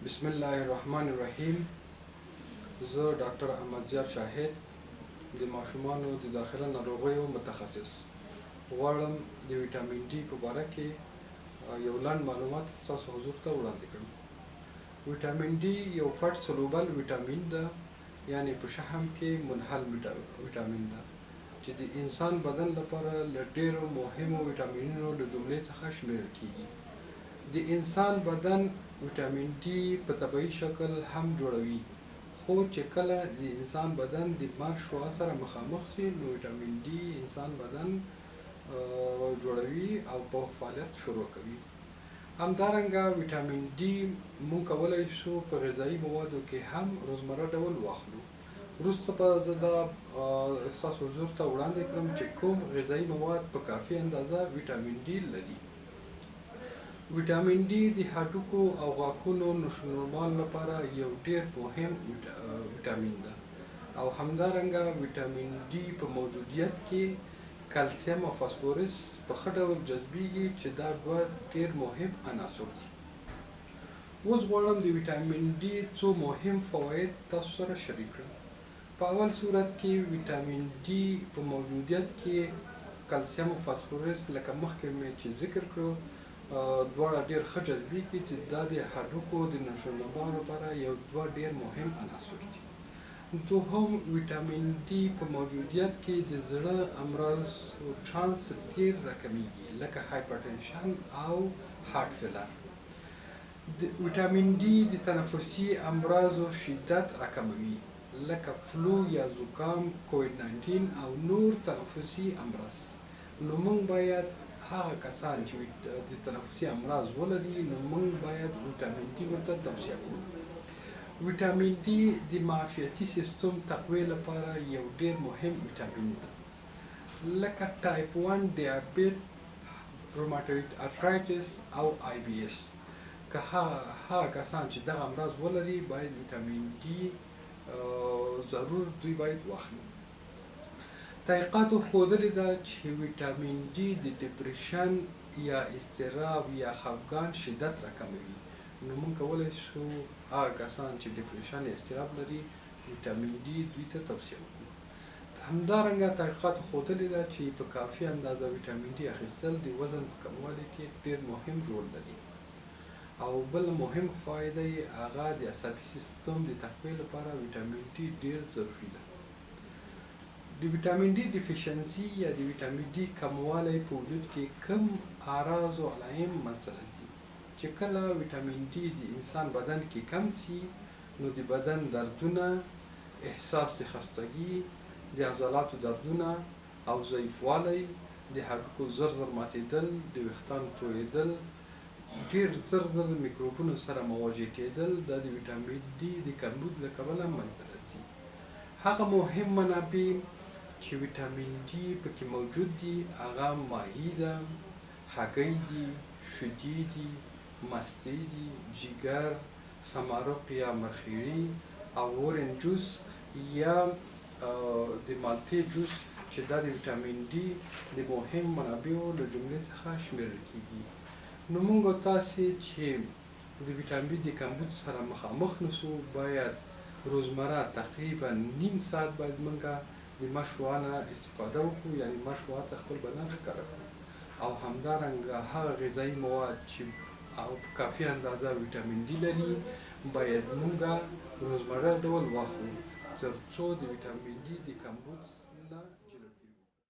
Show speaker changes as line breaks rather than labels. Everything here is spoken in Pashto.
بسم الله الرحمن الرحیم. زه ډاکټر احمد شاهد د ماشومانو د داخله ناروغیو متخصص غواړم د ویټامین ډي په باره کې یو لنډ معلومات ستاسو حضور ته وړاندې کړم. ویټامین ډي یو فټ سولوبل ویټامین ده، یعنی په شحم کې منحل ویټامین ده چې د انسان بدن لپاره له ډېرو مهمو ویټامینونو له جملې څخه شمیرل کیږي. د انسان بدن ویټامین ډي په طبیعي شکل هم جوړوي، خو چې کله د انسان بدن د مرګ شعاع سره مخامخ شي نو ویټامین ډي انسان بدن جوړوي او په فعالیت شروع کوي. همدارنګه ویټامین ډي مونږ کولی شو په غذایي موادو کې هم روزمره ډول واخلو. وروسته به زه دا ستاسو حضور ته وړاندې کړم چې کوم غذایي مواد په کافي اندازه ویټامین ډي لري. ویټامین ډي د هډوکو او غاښونو نشونورمال لپاره یو ډېر مهم ویټامین ده، او همدارنګه ویټامین ډي په موجودیت کې کلسیم او فاسفورس په ښه ډول جذبیږي چې دا دوه ډېر مهم عناصر دي. اوس غواړم د ویټامین ډي څو مهم فواید تاسو سره شریک کړم. په اول صورت کې ویټامین ډي په موجودیت کې کلسیم او فاسفورس لکه مخکې مې چې ذکر کړو دواړه ډېر ښه جذبیږي چې دا د هډوکو د نشونورمال لپاره یو دوه ډېر مهم عناصر دي. دوهم، ویټامین ډي په موجودیت کې د زړه امراضو چانس ډېر راکمیږي لکه هایپرټنشن او هارت فیلر. ویټامین ډي د تنفسي امراضو شدت راکموي لکه فلو یا زکام، کووید 19 او نور تنفسي امراض. نو موږ باید هغه کسان چې د تنفسي امراض ولري نو موږ باید ویټامین ډي ورته توصیه کړو. ویټامین ډي د معافیتي سیستم تقویه لپاره یو ډېر مهم ویټامین ده، لکه ټایپ 1 ډیابیټ، روماتویډ ارترایټس او آی بي اس. که هغه کسان چې دغه امراض ولري باید ویټامین ډي ضرور دوی باید واخلي. تحقیقاتو ښودلې ده چې ویټامین ډي د ډپریشن یا اضطراب یا خفګان شدت راکموي. نو موږ کولی شو هغه کسان چې ډپریشن یا اضطراب لري ویټامین ډي دوی ته توصیه وکړو. همدارنګه تحقیقاتو ښودلې ده چې په کافي اندازه ویټامین ډي اخیستل د وزن په کموالي کې ډېر مهم رول لري. او بل مهم فایده یې هغه د عصبي سیستم د تقویه لپاره ویټامین ډي ډېر ضروري ده. د ویټامین ډي ډیفیشنسي یا د ویټامین ډي کموالی په وجود کې کم اعراض او علائم منځته راځي. چې کله ویټامین ډي د انسان بدن کې کم سي نو د بدن دردونه، احساس د خستګي، د عضلاتو دردونه او ضعیفوالی، د هډوکو زر ماتېدل، د ویښتانو تویېدل، ډېر زر میکروبونو سره مواجه کېدل دا د ویټامین ډي د کمبود له کبله منځته راځي. هغه مهم منابع چې ویټامین ډي پکې موجود دي هغه ماهي ده، هګۍ دي، شیدې دي، مستې دي، جگر، سمارق یا مرخیړي او اورنج جوس یا د مالټې جوس چې دا د ویټامین ډي د مهم منابعو له جملې څخه شمیرل کیږي. نو موږ تاسې چې د ویټامین ډي د کمبود سره مخامخ نسو باید روزمره تقریبا نیم ساعت باید موږ د مشروع نه استفاده وکړو، یعنی مشروع ته خپل بدن ښکاره کړو. او همدارنګه هغه غذایي مواد چې او په کافي اندازه ویټامین ډي لري باید موږ روزمره ډول واخلو تر څو د ویټامین ډي د کمبود